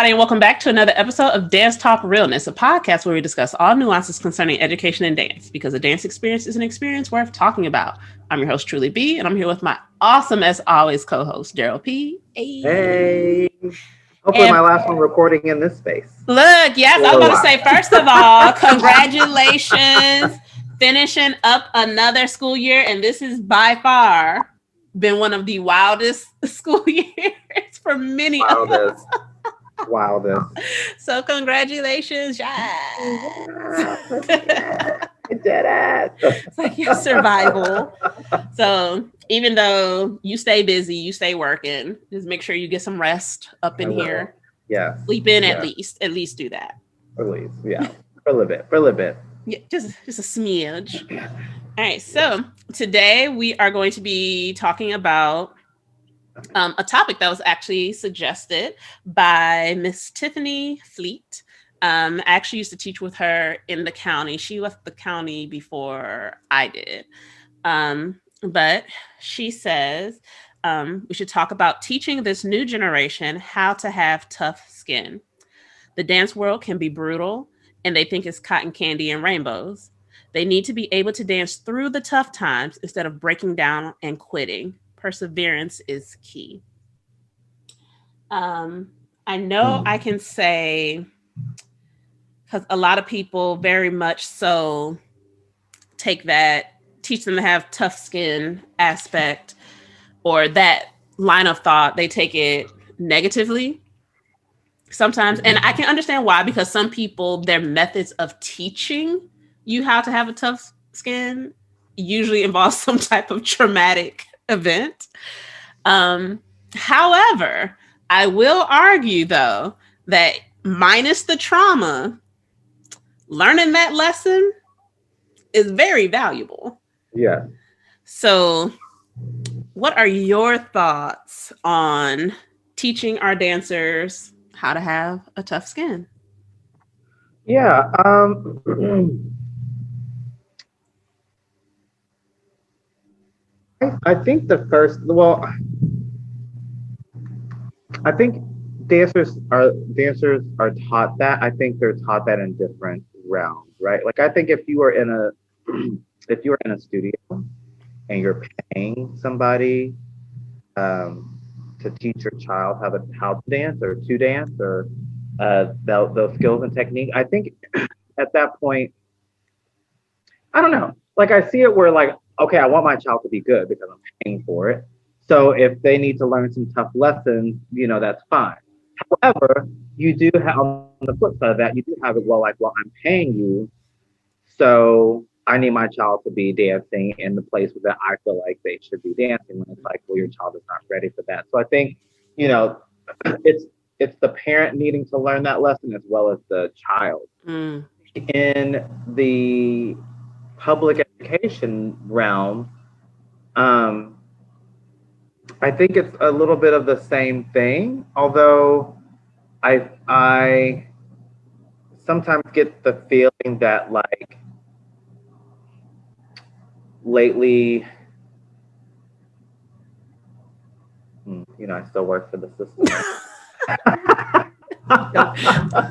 everybody, and welcome back to another episode of Dance Talk Realness, a podcast where we discuss all nuances concerning education and dance, because a dance experience is an experience worth talking about. I'm your host, Truly B, and I'm here with my awesome, as always, co-host, Daryl P. Hey. Hopefully my last one recording in this space. Look, yes, I was going to say, first of all, congratulations, finishing up another school year, and this is by far been one of the wildest school years for many of us. Wildest. So congratulations, yes. You did it. It's like your survival. So even though you stay busy, you stay working, just make sure you get some rest up in here. Yeah. Sleep in at least do that. At least, yeah. For a little bit. Yeah, just a smidge. All right, so today we are going to be talking about a topic that was actually suggested by Miss Tiffany Fleet. I actually used to teach with her in the county. She left the county before I did. But she says we should talk about teaching this new generation how to have tough skin. The dance world can be brutal, and they think it's cotton candy and rainbows. They need to be able to dance through the tough times instead of breaking down and quitting. Perseverance is key. I know I can say, because a lot of people very much so take that, teach them to have tough skin aspect or that line of thought, they take it negatively sometimes. And I can understand why, because some people, their methods of teaching you how to have a tough skin usually involves some type of traumatic event. However, I will argue, though, that minus the trauma, learning that lesson is very valuable. Yeah. So what are your thoughts on teaching our dancers how to have a tough skin? Yeah. I think I think dancers are taught that. I think they're taught that in different realms, right? Like I think if you were in a studio and you're paying somebody to teach your child how to dance or those skills and technique, I think at that point, I don't know. Like I see it where like, okay, I want my child to be good because I'm paying for it. So if they need to learn some tough lessons, that's fine. However, you do have on the flip side of that, you do have it, well, I'm paying you, so I need my child to be dancing in the place that I feel like they should be dancing, when it's like, well, your child is not ready for that. So I think, it's the parent needing to learn that lesson as well as the child. In the public education realm, I think it's a little bit of the same thing, although I sometimes get the feeling that like lately, I still work for the system.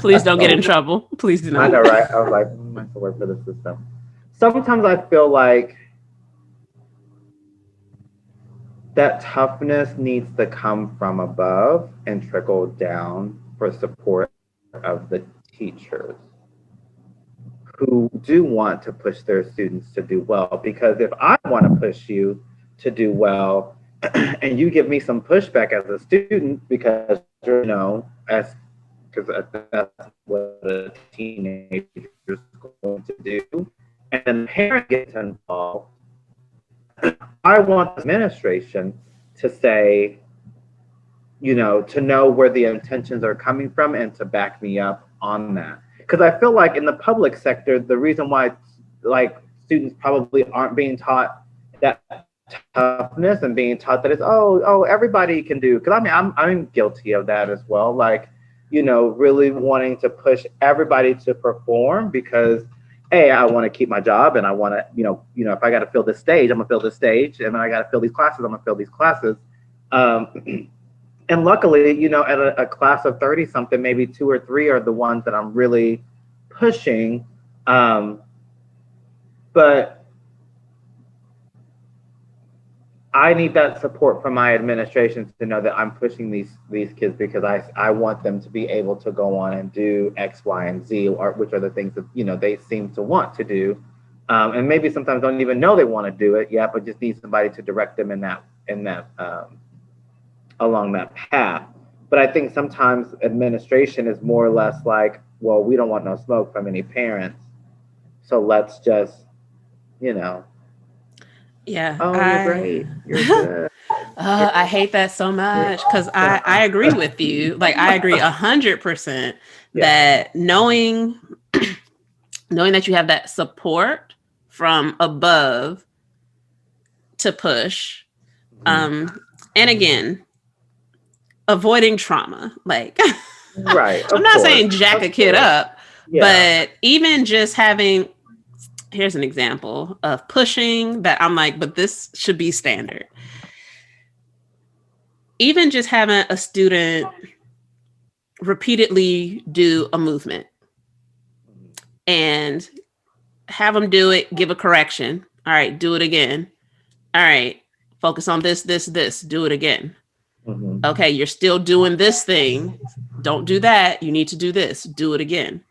Please don't get in trouble. Please do not. I know, right? I was like, I still work for the system. Sometimes I feel like that toughness needs to come from above and trickle down for support of the teachers who do want to push their students to do well. Because if I want to push you to do well and you give me some pushback as a student because, because that's what a teenager is going to do, and then the parent gets involved, I want the administration to say, to know where the intentions are coming from and to back me up on that. Because I feel like in the public sector, the reason why like students probably aren't being taught that toughness and being taught that it's, everybody can do. Because I'm guilty of that as well. Like, really wanting to push everybody to perform because I want to keep my job and I want to, if I got to fill this stage, I'm gonna fill this stage, and then I got to fill these classes, I'm gonna fill these classes. And luckily, at a class of 30 something, maybe 2 or 3 are the ones that I'm really pushing. But I need that support from my administration to know that I'm pushing these kids, because I want them to be able to go on and do X, Y, and Z, or which are the things that they seem to want to do, and maybe sometimes don't even know they want to do it yet, but just need somebody to direct them in that along that path. But I think sometimes administration is more or less like, well, we don't want no smoke from any parents, so let's just, you know, Yeah, oh, you're great, you're good. I hate that so You're much because I awesome. agree with you. Like I agree 100% Yeah. that knowing that you have that support from above to push, Mhm. and again, avoiding trauma. Like Right. I'm Of not course. saying jack Of a kid course. up, Yeah. but even just having, here's an example of pushing that I'm like, but this should be standard. Even just having a student repeatedly do a movement and have them do it, give a correction. All right, do it again. All right, focus on this, do it again. Mm-hmm. Okay, you're still doing this thing. Don't do that. You need to do this. Do it again.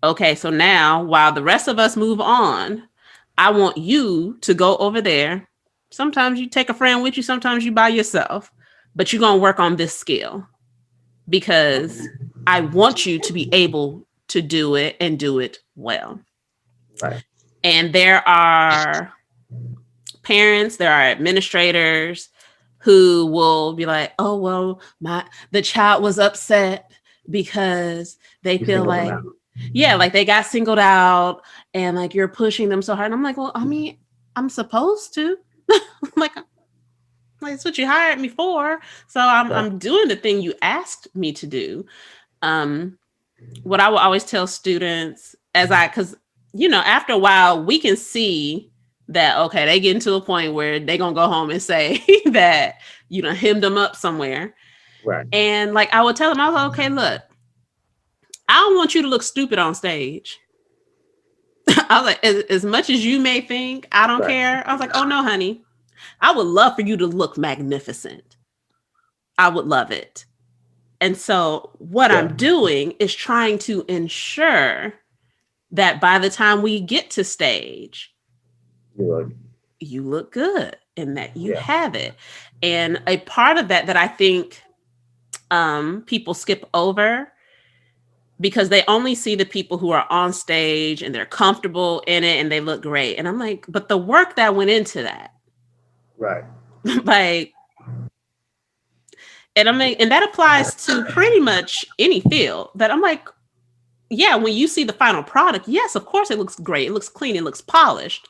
Okay, so now while the rest of us move on, I want you to go over there. Sometimes you take a friend with you, sometimes you by yourself, but you're going to work on this skill because I want you to be able to do it and do it well. Right. And there are parents, there are administrators who will be like, "Oh, well, the child was upset because they You feel single them like, out. yeah, like they got singled out and like you're pushing them so hard." And I'm like, "Well, I mean, I'm supposed to." like like it's what you hired me for. So Right. I'm doing the thing you asked me to do. Um what I will always tell students cuz after a while we can see that okay, they get into a point where they're going to go home and say that hemmed them up somewhere. Right. And like I would tell them, I was like, okay, look, I don't want you to look stupid on stage. I was like, as much as you may think I don't Right. care, I was like, oh no, honey, I would love for you to look magnificent. I would love it. And so what Yeah. I'm doing is trying to ensure that by the time we get to stage, You look. you look good and that you Yeah. have it. And a part of that I think people skip over because they only see the people who are on stage and they're comfortable in it and they look great. And I'm like, but the work that went into that, Right. like, and that applies to pretty much any field that I'm like, yeah, when you see the final product, yes, of course it looks great. It looks clean. It looks polished.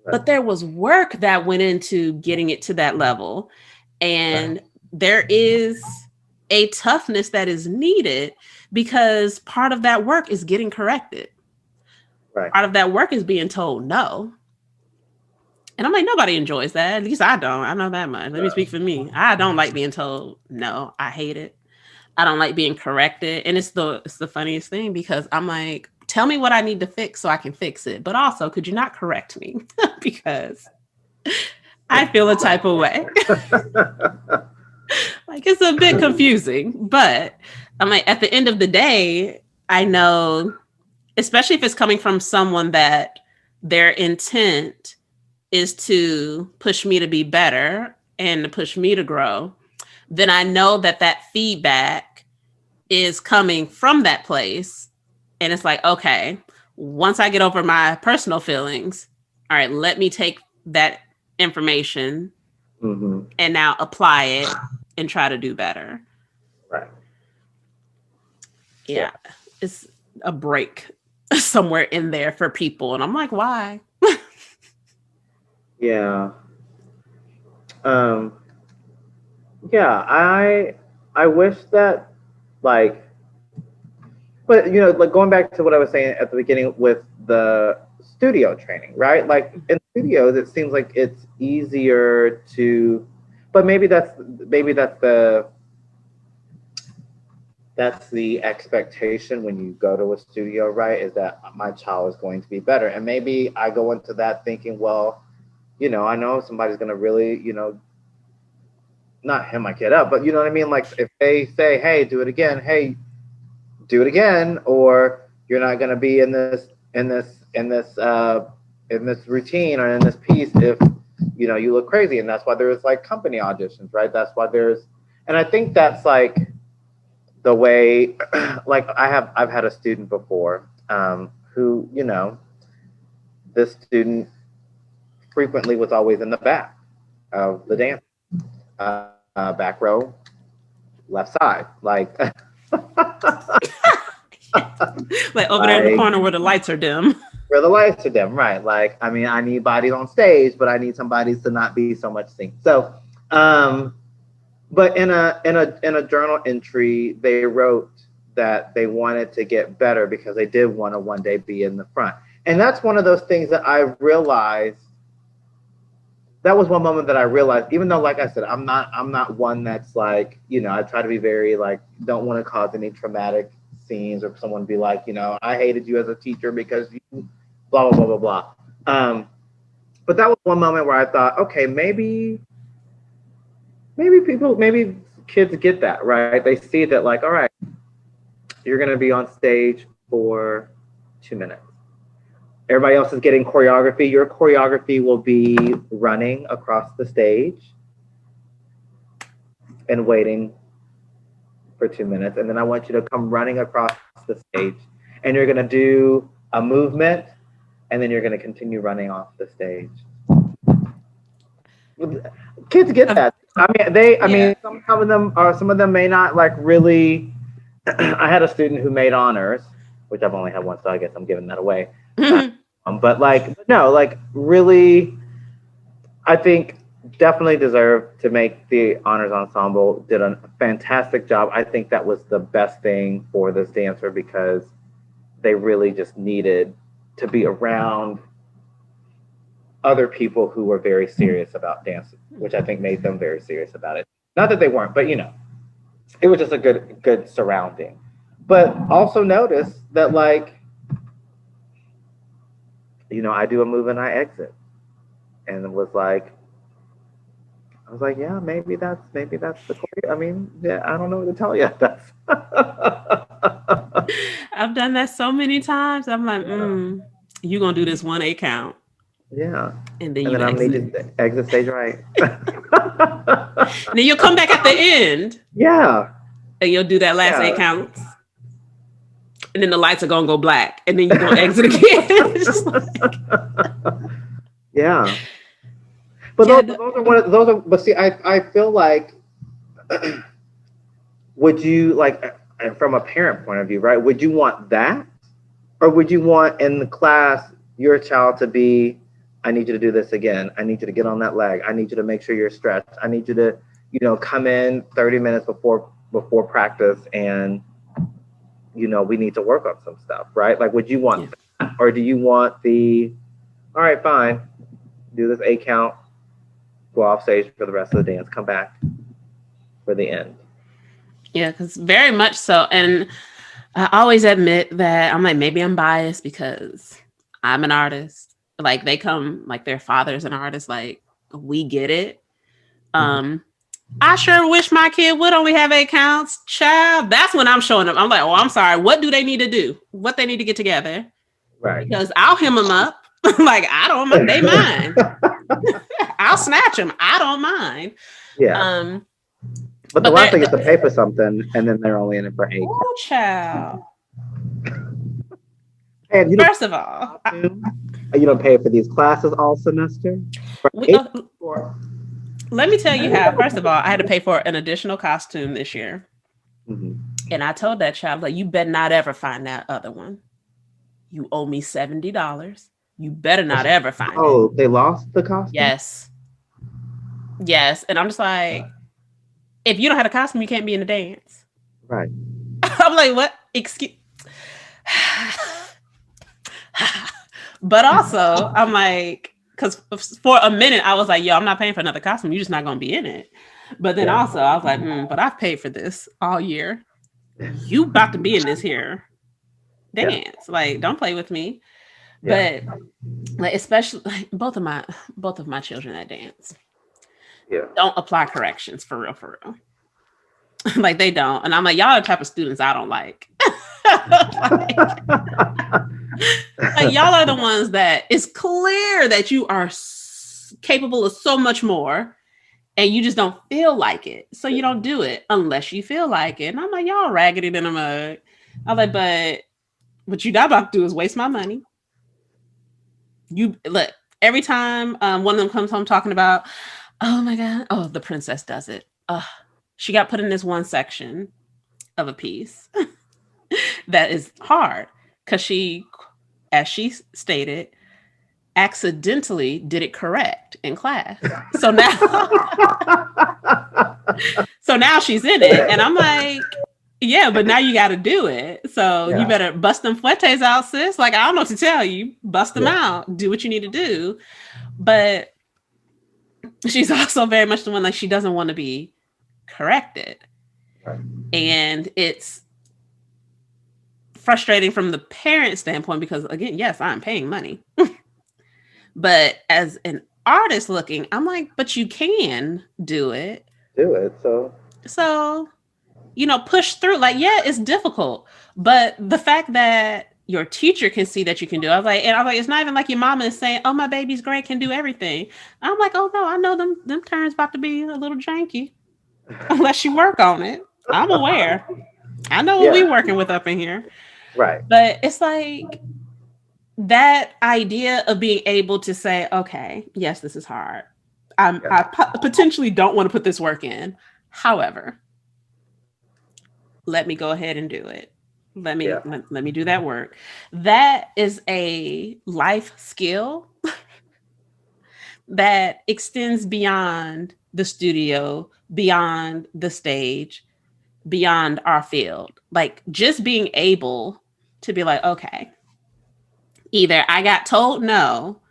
Right. But there was work that went into getting it to that level. Right. And there is a toughness that is needed because part of that work is getting corrected. Right. Part of that work is being told no. And I'm like, nobody enjoys that. At least I don't. I know that much. Let me speak for me. I don't like being told no. I hate it. I don't like being corrected. And it's the funniest thing because I'm like, tell me what I need to fix so I can fix it. But also, could you not correct me? because I feel a type of way. Like it's a bit confusing, but I'm like, at the end of the day, I know, especially if it's coming from someone that their intent is to push me to be better and to push me to grow, then I know that feedback is coming from that place. And it's like, okay, once I get over my personal feelings, all right, let me take that information Mm-hmm. and now apply it and try to do better. Right. Yeah. Yeah, it's a break somewhere in there for people. And I'm like, why? Yeah. Um. Yeah. I wish that, like, but like going back to what I was saying at the beginning with the studio training, right? Like in studios, it seems like it's easier to, but maybe that's the that's the expectation when you go to a studio, right? Is that my child is going to be better. And maybe I go into that thinking, well, I know somebody's going to really, not hem my kid up, but you know what I mean? Like if they say, hey, do it again, hey, do it again, or you're not going to be in this routine or in this piece if, you look crazy. And that's why there's like company auditions, right? That's why and I think that's like, the way like I've had a student before who this student frequently was always in the back of the dance back row left side Like over there in the like corner where the lights are dim. where the lights are dim, right? Like, I mean, I need bodies on stage, but I need some bodies to not be so much seen. So but in a journal entry, they wrote that they wanted to get better because they did want to one day be in the front. And that's one of those things that I realized. That was one moment that I realized, even though, like I said, I'm not one that's like, I try to be very like, don't want to cause any traumatic scenes or someone be like, I hated you as a teacher because you blah, blah, blah, blah, blah. But that was one moment where I thought, okay, maybe kids get that, right? They see that like, all right, you're going to be on stage for 2 minutes. Everybody else is getting choreography. Your choreography will be running across the stage and waiting for 2 minutes. And then I want you to come running across the stage and you're going to do a movement and then you're going to continue running off the stage. Kids get that. I mean, some of them may not like really. I had a student who made honors, which I've only had one, so I guess I'm giving that away. But like, no, like really, I think definitely deserved to make the honors ensemble. Did a fantastic job. I think that was the best thing for this dancer because they really just needed to be around other people who were very serious about dance, which I think made them very serious about it. Not that they weren't, but it was just a good surrounding. But also notice that like, I do a move and I exit. And it was like, I was like, yeah, maybe that's the choreo. I mean, yeah, I don't know what to tell you. That's I've done that so many times. I'm like, you gonna do this 1-8 count. Yeah. And then I'm gonna need to exit stage right. And then you'll come back at the end. Yeah. And you'll do that last 8 counts. And then the lights are gonna go black. And then you're gonna exit again. Yeah. But those are but see, I feel like would you like from a parent point of view, right? Would you want that? Or would you want in the class your child to be, I need you to do this again. I need you to get on that leg. I need you to make sure you're stretched. I need you to, come in 30 minutes before practice and, we need to work on some stuff, right? Like, would you want that? Or do you want all right, fine, do this 8 count, go off stage for the rest of the dance, come back for the end? Yeah, because very much so. And I always admit that I'm like, maybe I'm biased because I'm an artist. Like they come, like their father's an artist. Like we get it. I sure wish my kid would only have 8 counts, child. That's when I'm showing up. I'm like, oh, I'm sorry. What do they need to do? What they need to get together? Right. Because I'll hem them up. Like I don't mind. They mind. I'll snatch them. I don't mind. Yeah. But the last thing is to pay for something, and then they're only in it for 8. Oh, child. And first of all, you don't pay for these classes all semester. Let me tell you how. First of all, I had to pay for an additional costume this year, and I told that child, like, you better not ever find that other one. You owe me $70. You better not ever find it. Oh, they lost the costume? Yes. And I'm just like, if you don't have a costume, you can't be in the dance. Right. I'm like, what? Excuse. But also, I'm like, because for a minute, I was like, yo, I'm not paying for another costume. You're just not going to be in it. But then also, I was like, but I've paid for this all year. you about to be in this here Yeah. dance. Like, don't play with me. Yeah. But like, especially like, both of my children that dance Yeah. don't apply corrections for real, for real. Like they don't. And I'm like, y'all are the type of students I don't like. like, like y'all are the ones that it's clear that you are capable of so much more and you just don't feel like it. So you don't do it unless you feel like it. And I'm like, y'all raggedy in a mug. I'm like, but what you not about to do is waste my money. You look, every time one of them comes home talking about, oh my God, oh, the princess does it. She got put in this one section of a piece that is hard because she, as she stated, accidentally did it correct in class. So now, so now she's in it, and I'm like, yeah, but now you got to do it. So you Yeah. better bust them fuertes out, sis. Like I don't know what to tell you. Bust them Yeah. out. Do what you need to do. But she's also very much the one like she doesn't want to be corrected, Right. and it's frustrating from the parent standpoint because again, yes, I'm paying money. But as an artist looking, I'm like, but you can do it. Do it. So So, push through. Like, yeah, it's difficult. But the fact that your teacher can see that you can do it, I was like, it's not even like your mama is saying, oh, my baby's great, can do everything. I'm like, oh no, I know them turns about to be a little janky unless you work on it. I'm aware. I know what we yeah. working with up in here. Right. But it's like that idea of being able to say, okay, yes, this is hard. I potentially don't want to put this work in. However, let me go ahead and do it. Yeah. Let me do that work. That is a life skill that extends beyond the studio, beyond the stage, beyond our field. Like just being able to be like, okay, either I got told no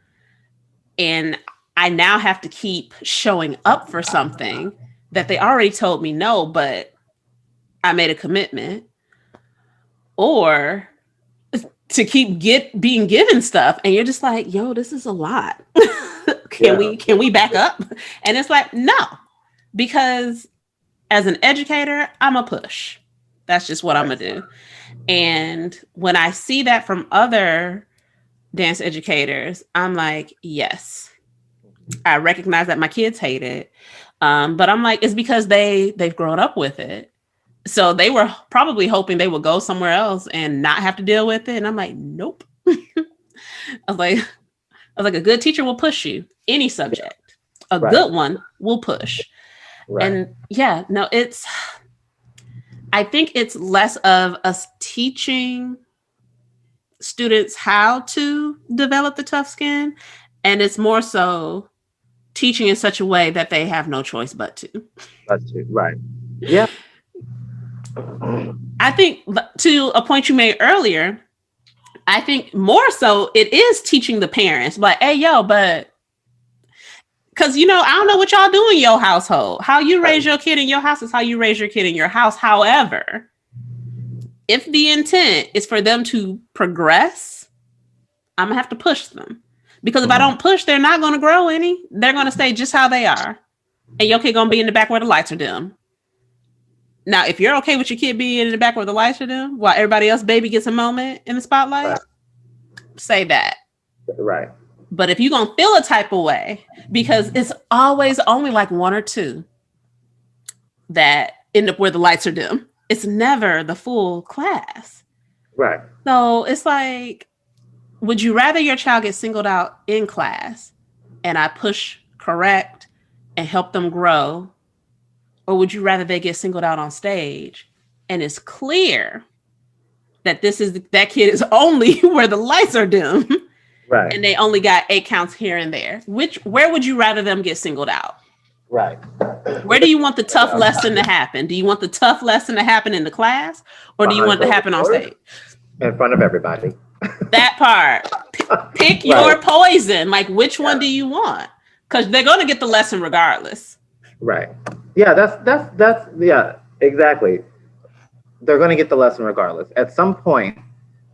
and I now have to keep showing up for something that they already told me no, but I made a commitment, or to keep being given stuff and you're just like, yo, this is a lot. Yeah. Can we back up? And it's like, no, because as an educator, I'm a push. That's just what I'm gonna do. And when I see that from other dance educators, I'm like, yes, I recognize that my kids hate it. But I'm like, it's because they've grown up with it. So they were probably hoping they would go somewhere else and not have to deal with it. And I'm like, nope. I was like, a good teacher will push you, any subject. A Right. good one will push. Right. And yeah, no, I think it's less of us teaching students how to develop the tough skin. And it's more so teaching in such a way that they have no choice but to. That's true. Right. Yeah. I think to a point you made earlier, I think more so it is teaching the parents, like, hey, yo, but because, I don't know what y'all do in your household. How you raise your kid in your house is how you raise your kid in your house. However, if the intent is for them to progress, I'm going to have to push them. Because if I don't push, they're not going to grow any. They're going to stay just how they are. And your kid going to be in the back where the lights are dim. Now, if you're okay with your kid being in the back where the lights are dim, while everybody else baby gets a moment in the spotlight, say that. Right. But if you're going to feel a type of way, because it's always only like one or two that end up where the lights are dim. It's never the full class. Right. So it's like, would you rather your child get singled out in class and I push, correct, and help them grow? Or would you rather they get singled out on stage and it's clear that that kid is only where the lights are dim, right, and they only got 8 counts here and there? Where would you rather them get singled out? Right. Where do you want the tough lesson to happen? Do you want the tough lesson to happen in the class, or do you want it to happen on stage? In front of everybody. That part. Pick your poison. Like, which one do you want? Because they're going to get the lesson regardless. Right. Yeah, that's yeah, exactly. they're going to get the lesson regardless. At some point,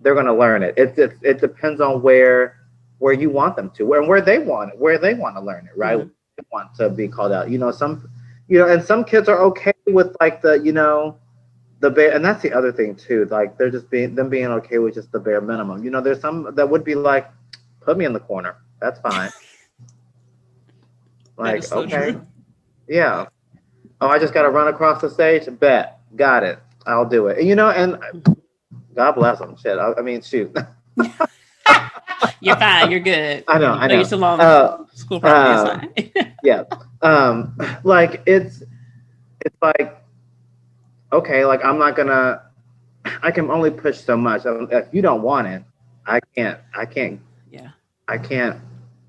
they're going to learn it. It depends on where you want them to, where they want to learn it, right? Mm-hmm. They want to be called out. And some kids are okay with like the bare, and that's the other thing too. Like they're just being okay with just the bare minimum. There's some that would be like, put me in the corner. That's fine. That is Like, so okay, true. yeah. Oh, I just got to run across the stage. Bet, got it. I'll do it. And God bless them. Shit. I mean, shoot. You're fine. You're good. I know. I No, you're know. still on Uh, school property. It's uh, fine. yeah. Like it's like, okay, like I can only push so much. If you don't want it, Yeah. I can't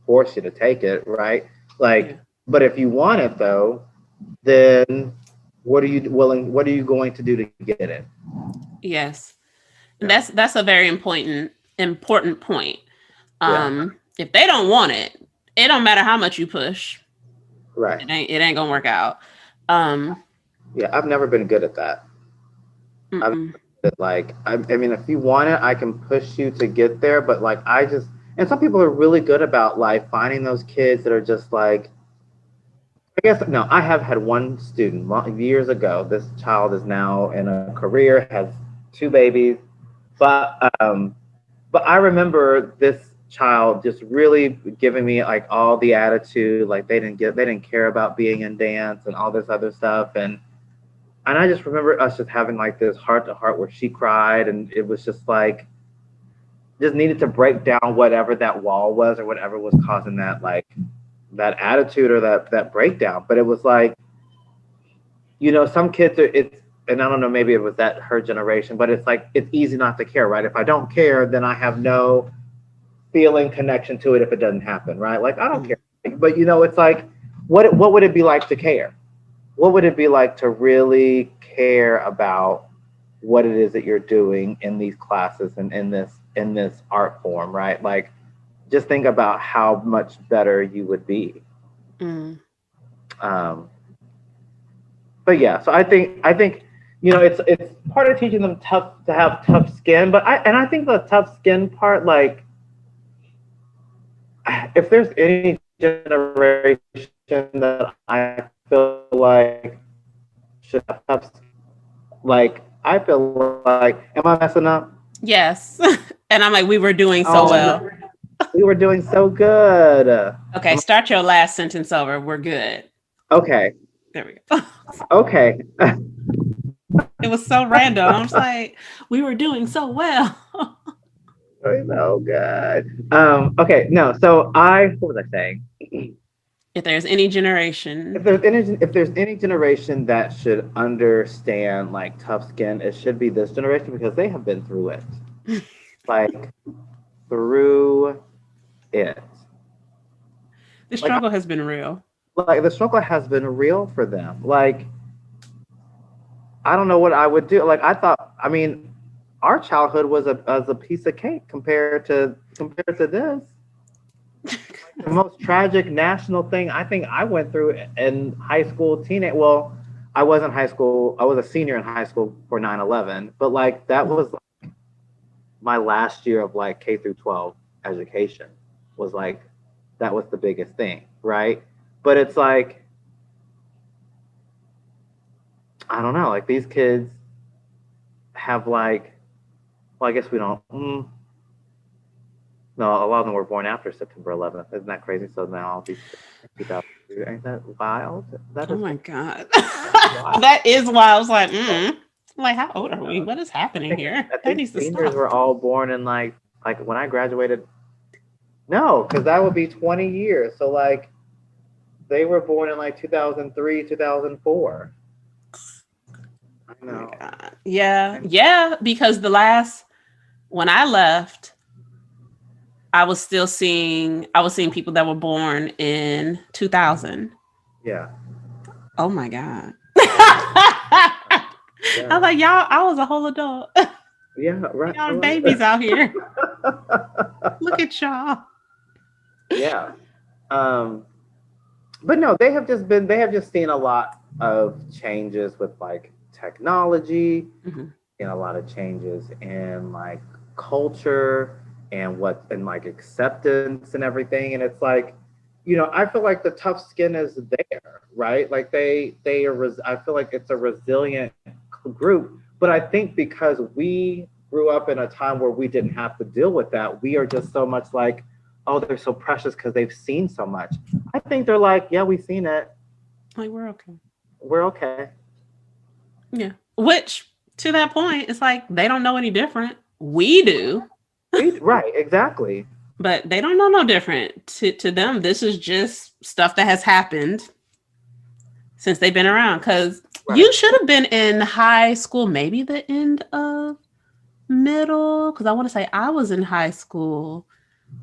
force you to take it, right? Yeah. Like, but if you want it though, then what are you going to do to get it? Yes. And Yeah. that's a very important point. Yeah. If they don't want it, it don't matter how much you push. Right. It ain't gonna work out. Um, Yeah, I've never been good at that. I've mm-mm. like I mean, if you want it, I can push you to get there, but like and some people are really good about like finding those kids that are just like, I guess no, I have had one student years ago. This child is now in a career, has two babies, but but I remember this child just really giving me like all the attitude, like they didn't care about being in dance and all this other stuff, and I just remember us just having like this heart to heart where she cried, and it was just like just needed to break down whatever that wall was or whatever was causing that attitude or that breakdown. But it was like, some kids are it's and I don't know, maybe it was that her generation, but it's like it's easy not to care, right? If I don't care, then I have no feeling connection to it if it doesn't happen, right? Like I don't care. But it's like what would it be like to care? What would it be like to really care about what it is that you're doing in these classes and in this art form, right? Like just think about how much better you would be. Mm. Um, but yeah, so I think it's part of teaching them to have tough skin, but I think the tough skin part, like if there's any generation that I feel like should have tough skin, like I feel like, am I messing up? Yes. And I'm like, we were doing so Oh, well. we were doing so good. Okay, start your last sentence over. We're good. Okay, There we go. okay. It was so random. I was like, we were doing so well. So good. Okay, no. So what was I saying? If there's any generation, If there's any generation that should understand like tough skin, it should be this generation because they have been through it, like through it. the Like struggle has been real. the struggle has been real for them. Like I don't know what I would do. Like I thought. I mean, our childhood was a piece of cake compared to this. The most tragic national thing I think I went through in high school, teenage. Well, I was in high school. I was a senior in high school for 9/11, but like that was like my last year of like K through 12 education was like that was the biggest thing, right? But it's like I don't know, like these kids have like, well, I guess we don't. No, a lot of them were born after September 11th. Isn't that crazy? So now I'll be 2002. Ain't that wild? That Oh is my God. wild. That is why I was like, like, how old are we? What is happening here? I That think needs to seniors stop. were all born in like when I graduated. No, because that would be 20 years. So like they were born in like 2003, 2004. I Oh my know. God. Yeah. Yeah. Because when I left, I was seeing people that were born in 2000. Yeah. Oh my God. I was Yeah. like, y'all, I was a whole adult. Yeah. Right. Y'all are Right. babies out here. Look at y'all. Yeah. Um, but no, they have just seen a lot of changes with like technology. Mhm. seeing a lot of changes in like culture and what's in like acceptance and everything. And it's like, I feel like the tough skin is there, right? Like I feel like it's a resilient group. But I think because we grew up in a time where we didn't have to deal with that, we are just so much like, oh, they're so precious because they've seen so much. I think they're like, yeah, we've seen it. Like, we're okay. We're okay. Yeah. Which, to that point, it's like they don't know any different. We do. Right, exactly. But they don't know no different. To them, this is just stuff that has happened since they've been around. Because you should have been in high school, maybe the end of middle. Because I want to say I was in high school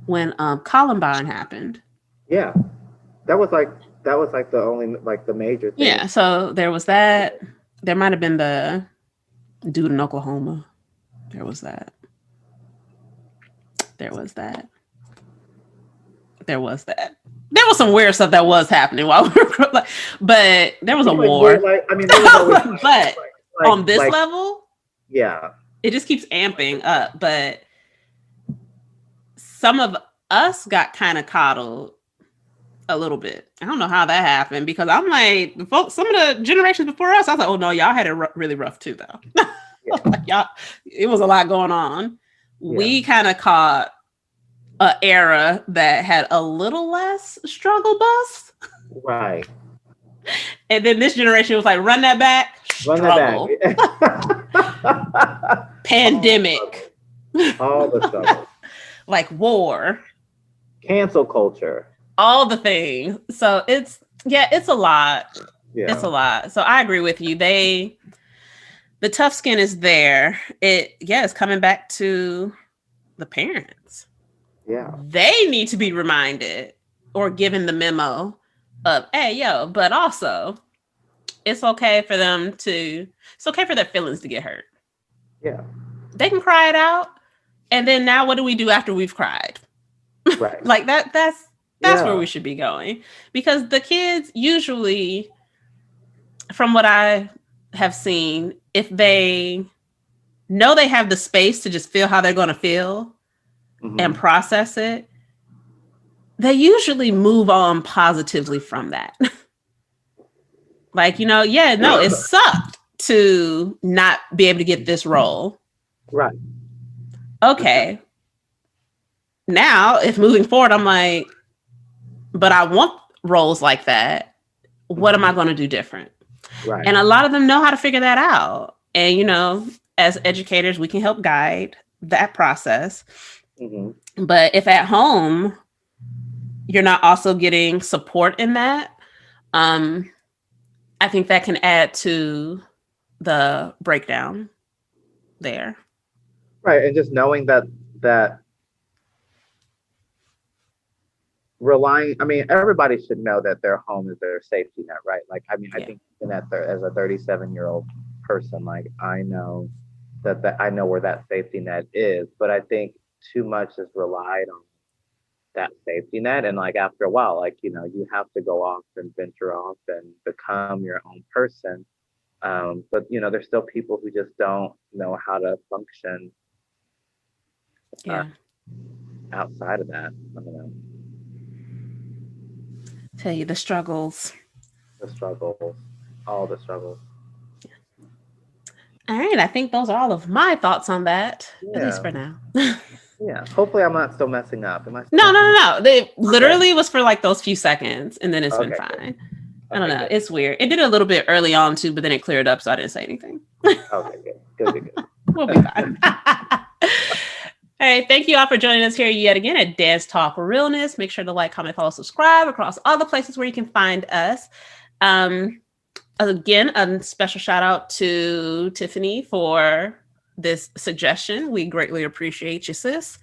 when Columbine happened. Yeah, that was like the only like the major thing. Yeah, so there was that. There might have been the dude in Oklahoma. There was that. There was some weird stuff that was happening while we were like, but there was a war. There was always, but on this level, yeah, it just keeps amping up. But some of us got kind of coddled a little bit. I don't know how that happened because I'm like, some of the generations before us, I was like, oh no, y'all had it really rough too, though. Like, y'all, it was a lot going on. Yeah. We kind of caught an era that had a little less struggle bus. Right. And then this generation was like, run that back. Struggle. Pandemic. All the struggle. Like war. Cancel culture. All the things. So it's a lot. Yeah. It's a lot. So I agree with you. The tough skin is there. It's coming back to the parents. Yeah. They need to be reminded or given the memo of, hey, yo, but also it's okay for their feelings to get hurt. Yeah. They can cry it out. And then now what do we do after we've cried? Right. Like that's where we should be going. Because the kids usually, from what I have seen, if they know they have the space to just feel how they're going to feel and process it, they usually move on positively from that. Like, it sucked to not be able to get this role. Right. Okay. Now, if moving forward, I'm like, but I want roles like that. What am I going to do different? Right. And a lot of them know how to figure that out. And, as educators, we can help guide that process. Mm-hmm. But if at home, you're not also getting support in that, I think that can add to the breakdown there. Right. And just knowing that relying, everybody should know that their home is their safety net, right? Like, I think even as a 37-year-old person, like, I know that I know where that safety net is, but I think too much is relied on that safety net. And like, after a while, like, you have to go off and venture off and become your own person. But, there's still people who just don't know how to function outside of that. I don't know. Tell you the struggles. All the struggles. All right, I think those are all of my thoughts on that, at least for now. Yeah, hopefully I'm not still messing up. Am I No. They literally was for like those few seconds, and then it's been fine. Okay, I don't know. Good. It's weird. It did a little bit early on too, but then it cleared up, so I didn't say anything. Okay, good. We'll be fine. All right, thank you all for joining us here yet again at Dance Talk Realness. Make sure to like, comment, follow, subscribe across all the places where you can find us. Again, a special shout out to Tiffany for this suggestion. We greatly appreciate you, sis.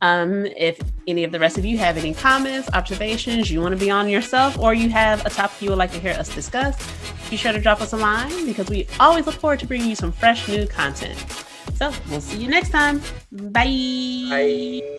If any of the rest of you have any comments, observations, you want to be on yourself, or you have a topic you would like to hear us discuss, be sure to drop us a line because we always look forward to bringing you some fresh new content. So we'll see you next time. Bye. Bye.